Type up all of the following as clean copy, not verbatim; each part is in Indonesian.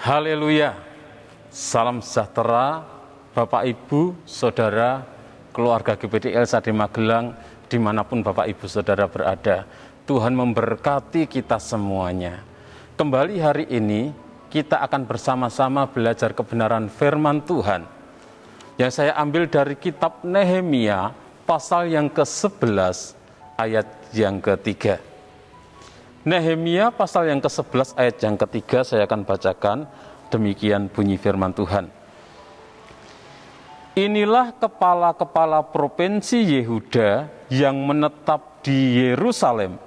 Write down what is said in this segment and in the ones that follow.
Haleluya, salam sejahtera Bapak Ibu, Saudara, keluarga GPD LSAD Magelang, dimanapun Bapak Ibu Saudara berada. Tuhan memberkati kita semuanya. Kembali hari ini kita akan bersama-sama belajar kebenaran firman Tuhan yang saya ambil dari kitab Nehemia pasal yang ke-11 ayat yang ketiga. Nehemia pasal yang ke-11 ayat yang ketiga saya akan bacakan, demikian bunyi firman Tuhan. Inilah kepala-kepala provinsi Yehuda yang menetap di Yerusalem,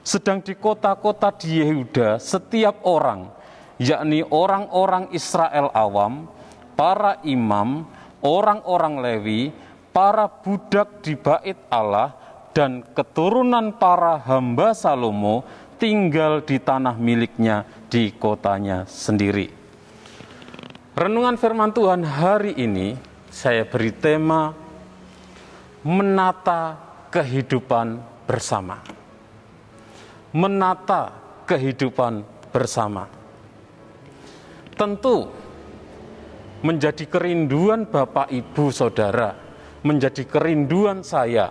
sedang di kota-kota di Yehuda setiap orang, yakni orang-orang Israel awam, para imam, orang-orang Lewi, para budak di bait Allah, dan keturunan para hamba Salomo tinggal di tanah miliknya di kotanya sendiri. Renungan firman Tuhan hari ini saya beri tema menata kehidupan bersama. Menata kehidupan bersama. Tentu menjadi kerinduan Bapak Ibu Saudara, menjadi kerinduan saya,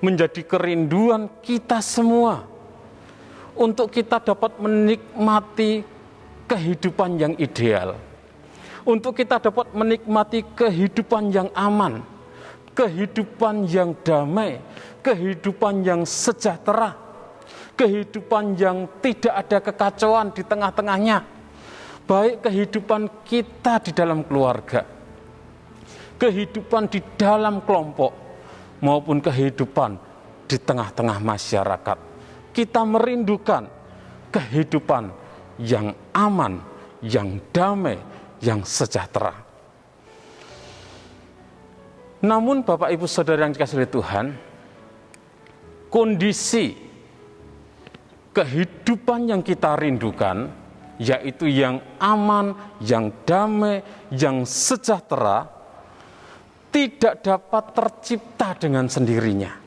menjadi kerinduan kita semua untuk kita dapat menikmati kehidupan yang ideal, untuk kita dapat menikmati kehidupan yang aman, kehidupan yang damai, kehidupan yang sejahtera, kehidupan yang tidak ada kekacauan di tengah-tengahnya, baik kehidupan kita di dalam keluarga, kehidupan di dalam kelompok, maupun kehidupan di tengah-tengah masyarakat. Kita merindukan kehidupan yang aman, yang damai, yang sejahtera. Namun Bapak Ibu Saudara yang dikasihi oleh Tuhan, kondisi kehidupan yang kita rindukan, yaitu yang aman, yang damai, yang sejahtera, tidak dapat tercipta dengan sendirinya.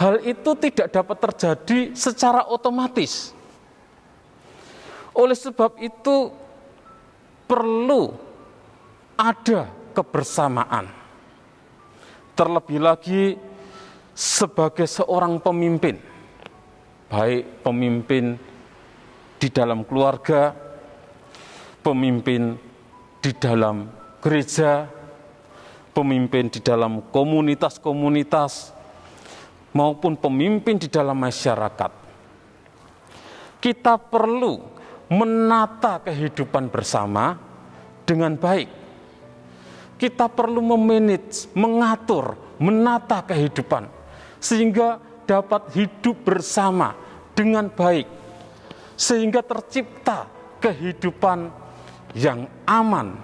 Hal itu tidak dapat terjadi secara otomatis. Oleh sebab itu perlu ada kebersamaan. Terlebih lagi sebagai seorang pemimpin, baik pemimpin di dalam keluarga, pemimpin di dalam gereja, pemimpin di dalam komunitas-komunitas, maupun pemimpin di dalam masyarakat. Kita perlu menata kehidupan bersama dengan baik. Kita perlu memanage, mengatur, menata kehidupan sehingga dapat hidup bersama dengan baik, sehingga tercipta kehidupan yang aman,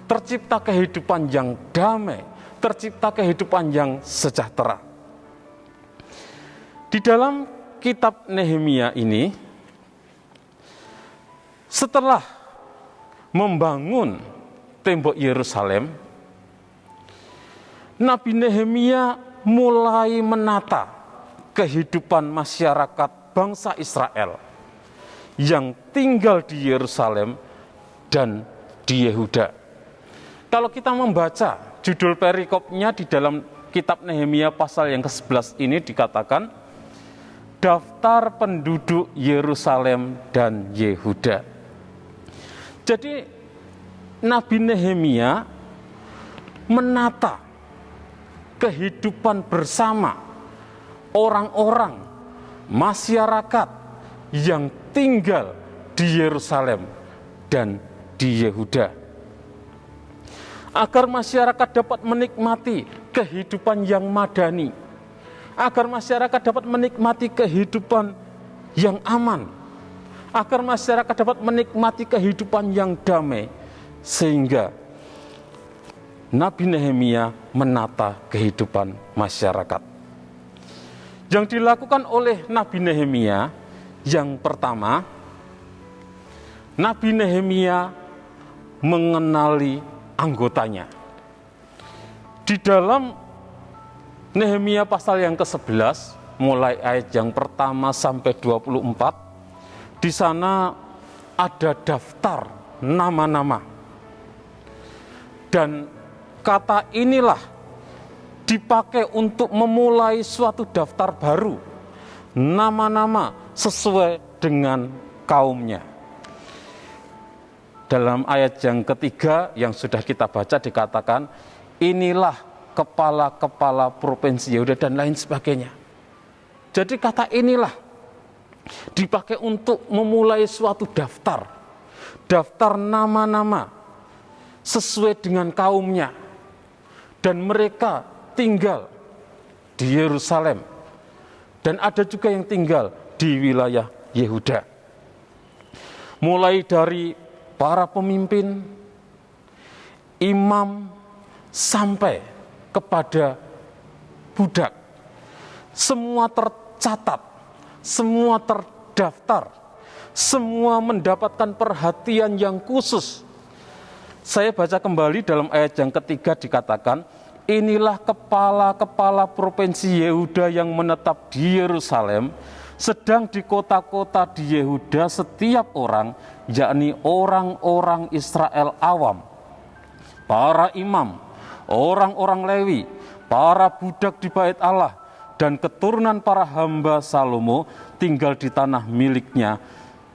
tercipta kehidupan yang damai, tercipta kehidupan yang sejahtera. Di dalam kitab Nehemia ini, setelah membangun tembok Yerusalem, Nabi Nehemia mulai menata kehidupan masyarakat bangsa Israel yang tinggal di Yerusalem dan di Yehuda. Kalau kita membaca judul perikopnya di dalam kitab Nehemia pasal yang ke-11 ini dikatakan, daftar penduduk Yerusalem dan Yehuda. Jadi Nabi Nehemia menata kehidupan bersama orang-orang, masyarakat yang tinggal di Yerusalem dan di Yehuda, agar masyarakat dapat menikmati kehidupan yang madani, agar masyarakat dapat menikmati kehidupan yang aman, agar masyarakat dapat menikmati kehidupan yang damai, sehingga Nabi Nehemia menata kehidupan masyarakat. Yang dilakukan oleh Nabi Nehemia, yang pertama, Nabi Nehemia mengenali anggotanya. Di dalam Nehemia pasal yang ke-11, mulai ayat yang pertama sampai 24, di sana ada daftar nama-nama. Dan kata inilah dipakai untuk memulai suatu daftar baru, nama-nama sesuai dengan kaumnya. Dalam ayat yang ketiga yang sudah kita baca dikatakan, inilah kepala-kepala provinsi Yehuda dan lain sebagainya. Jadi kata inilah dipakai untuk memulai suatu daftar nama-nama sesuai dengan kaumnya, dan mereka tinggal di Yerusalem, dan ada juga yang tinggal di wilayah Yehuda. Mulai dari para pemimpin, imam, sampai kepada budak, semua tercatat, semua terdaftar, semua mendapatkan perhatian yang khusus. Saya baca kembali dalam ayat yang ketiga dikatakan, inilah kepala-kepala provinsi Yehuda yang menetap di Yerusalem, sedang di kota-kota di Yehuda setiap orang, yakni orang-orang Israel awam, para imam, orang-orang Lewi, para budak di bait Allah, dan keturunan para hamba Salomo tinggal di tanah miliknya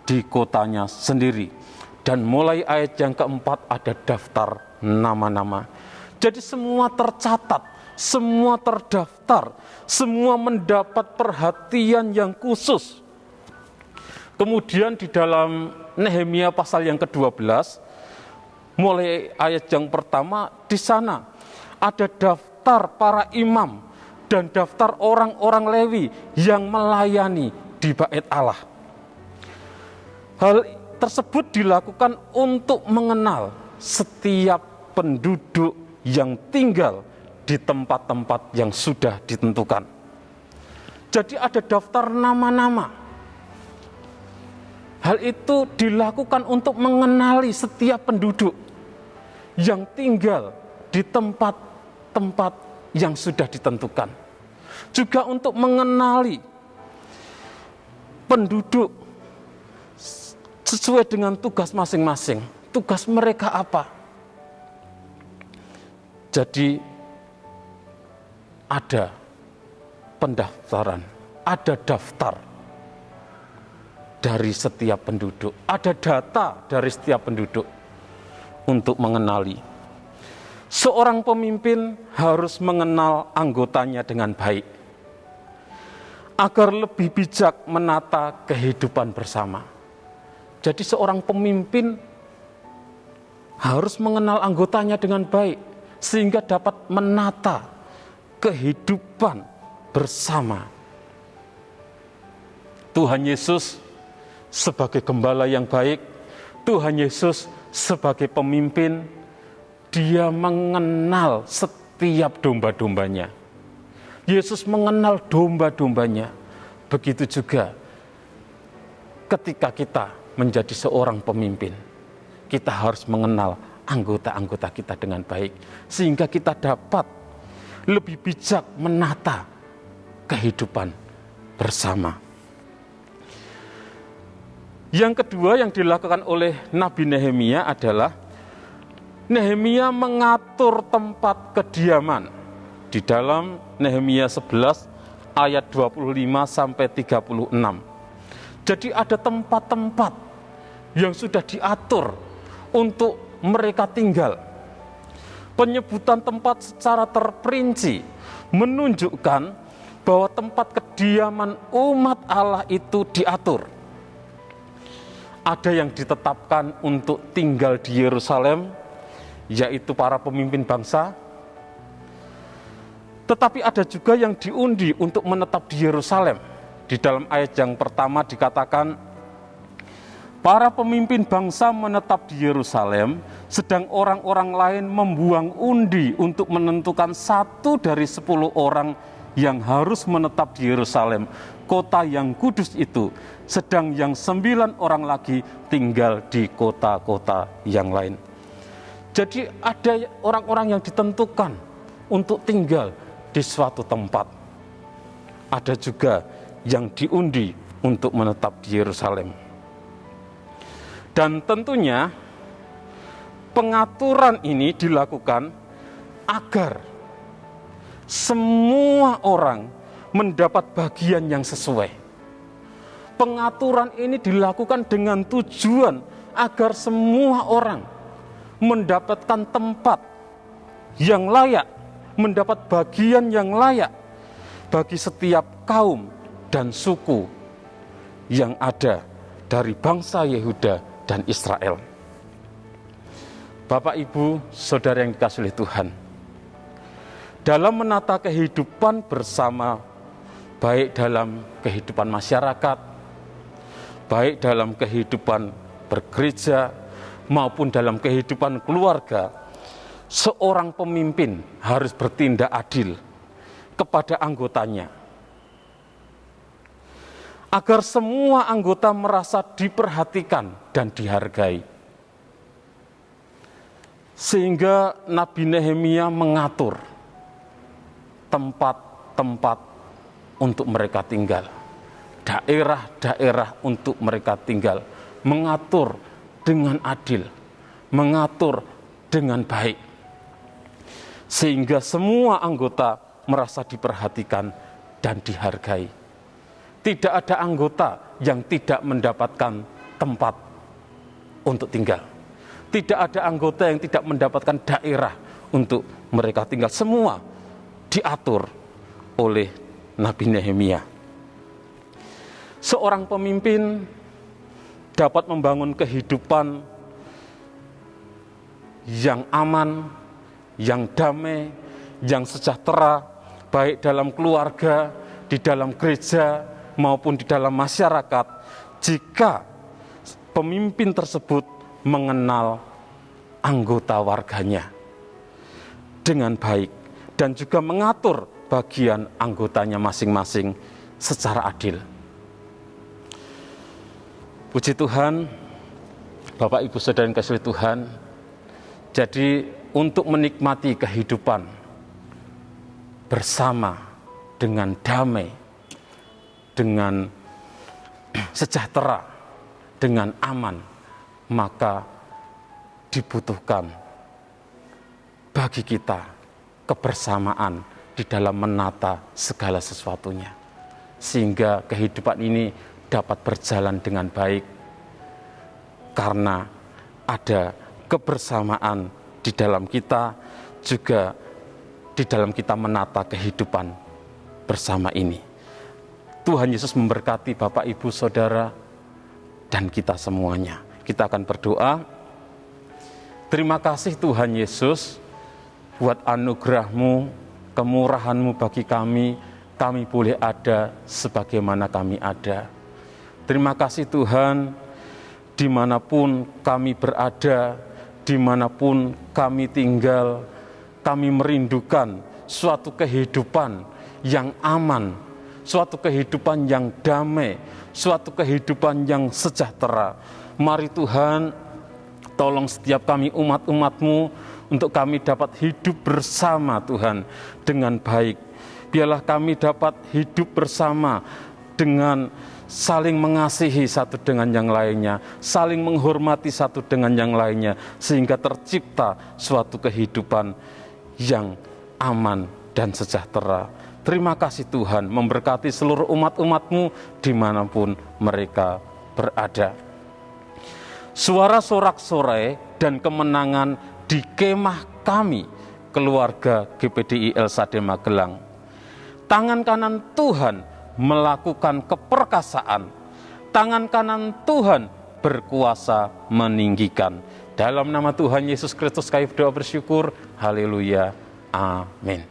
di kotanya sendiri. Dan mulai ayat yang keempat ada daftar nama-nama. Jadi semua tercatat, semua terdaftar, semua mendapat perhatian yang khusus. Kemudian di dalam Nehemia pasal yang ke-12, mulai ayat yang pertama, di sana ada daftar para imam dan daftar orang-orang Lewi yang melayani di bait Allah. Hal tersebut dilakukan untuk mengenal setiap penduduk yang tinggal di tempat-tempat yang sudah ditentukan. Jadi ada daftar nama-nama. Hal itu dilakukan untuk mengenali setiap penduduk yang tinggal di tempat-tempat yang sudah ditentukan. Juga untuk mengenali penduduk sesuai dengan tugas masing-masing. Tugas mereka apa? Jadi ada pendaftaran, ada daftar dari setiap penduduk, ada data dari setiap penduduk untuk mengenali. Seorang pemimpin harus mengenal anggotanya dengan baik agar lebih bijak menata kehidupan bersama. Jadi seorang pemimpin harus mengenal anggotanya dengan baik sehingga dapat menata kehidupan bersama. Tuhan Yesus sebagai gembala yang baik, Tuhan Yesus sebagai pemimpin, dia mengenal setiap domba-dombanya. Yesus mengenal domba-dombanya. Begitu juga ketika kita menjadi seorang pemimpin, kita harus mengenal anggota-anggota kita dengan baik, sehingga kita dapat lebih bijak menata kehidupan bersama. Yang kedua yang dilakukan oleh Nabi Nehemia adalah Nehemia mengatur tempat kediaman. Di dalam Nehemia 11 ayat 25 sampai 36. Jadi ada tempat-tempat yang sudah diatur untuk mereka tinggal. Penyebutan tempat secara terperinci menunjukkan bahwa tempat kediaman umat Allah itu diatur. Ada yang ditetapkan untuk tinggal di Yerusalem, yaitu para pemimpin bangsa. Tetapi ada juga yang diundi untuk menetap di Yerusalem. Di dalam ayat yang pertama dikatakan, para pemimpin bangsa menetap di Yerusalem, sedang orang-orang lain membuang undi untuk menentukan 1 dari 10 orang yang harus menetap di Yerusalem, kota yang kudus itu, sedang yang 9 orang lagi tinggal di kota-kota yang lain. Jadi ada orang-orang yang ditentukan untuk tinggal di suatu tempat. Ada juga yang diundi untuk menetap di Yerusalem. Dan tentunya pengaturan ini dilakukan agar semua orang mendapat bagian yang sesuai. Pengaturan ini dilakukan dengan tujuan agar semua orang mendapatkan tempat yang layak, mendapat bagian yang layak bagi setiap kaum dan suku yang ada dari bangsa Yehuda dan Israel. Bapak, Ibu, Saudara yang dikasihi oleh Tuhan, dalam menata kehidupan bersama, baik dalam kehidupan masyarakat, baik dalam kehidupan bergereja, maupun dalam kehidupan keluarga, seorang pemimpin harus bertindak adil kepada anggotanya, agar semua anggota merasa diperhatikan dan dihargai. Sehingga Nabi Nehemia mengatur tempat-tempat untuk mereka tinggal, daerah-daerah untuk mereka tinggal, mengatur dengan adil, mengatur dengan baik, sehingga semua anggota merasa diperhatikan dan dihargai. Tidak ada anggota yang tidak mendapatkan tempat untuk tinggal. Tidak ada anggota yang tidak mendapatkan daerah untuk mereka tinggal. Semua diatur oleh Nabi Nehemia. Seorang pemimpin dapat membangun kehidupan yang aman, yang damai, yang sejahtera, baik dalam keluarga, di dalam gereja, maupun di dalam masyarakat, jika pemimpin tersebut mengenal anggota warganya dengan baik dan juga mengatur bagian anggotanya masing-masing secara adil. Puji Tuhan, Bapak Ibu Saudara yang dikasihi Tuhan, jadi untuk menikmati kehidupan bersama dengan damai, dengan sejahtera, dengan aman, maka dibutuhkan bagi kita kebersamaan di dalam menata segala sesuatunya, sehingga kehidupan ini dapat berjalan dengan baik karena ada kebersamaan di dalam kita, juga di dalam kita menata kehidupan bersama ini. Tuhan Yesus memberkati Bapak, Ibu, Saudara, dan kita semuanya. Kita akan berdoa. Terima kasih Tuhan Yesus buat anugerah-Mu, kemurahan-Mu bagi kami boleh ada sebagaimana kami ada. Terima kasih Tuhan, dimanapun kami berada, dimanapun kami tinggal, kami merindukan suatu kehidupan yang aman, suatu kehidupan yang damai, suatu kehidupan yang sejahtera. Mari Tuhan, tolong setiap kami umat-umat-Mu untuk kami dapat hidup bersama Tuhan dengan baik. Biarlah kami dapat hidup bersama dengan saling mengasihi satu dengan yang lainnya, saling menghormati satu dengan yang lainnya, sehingga tercipta suatu kehidupan yang aman dan sejahtera. Terima kasih Tuhan, memberkati seluruh umat-umat-Mu dimanapun mereka berada. Suara sorak-sorai dan kemenangan di kemah kami, keluarga GPDI El Sade Magelang. Tangan kanan Tuhan melakukan keperkasaan, tangan kanan Tuhan berkuasa meninggikan. Dalam nama Tuhan Yesus Kristus kami berdoa bersyukur. Haleluya. Amin.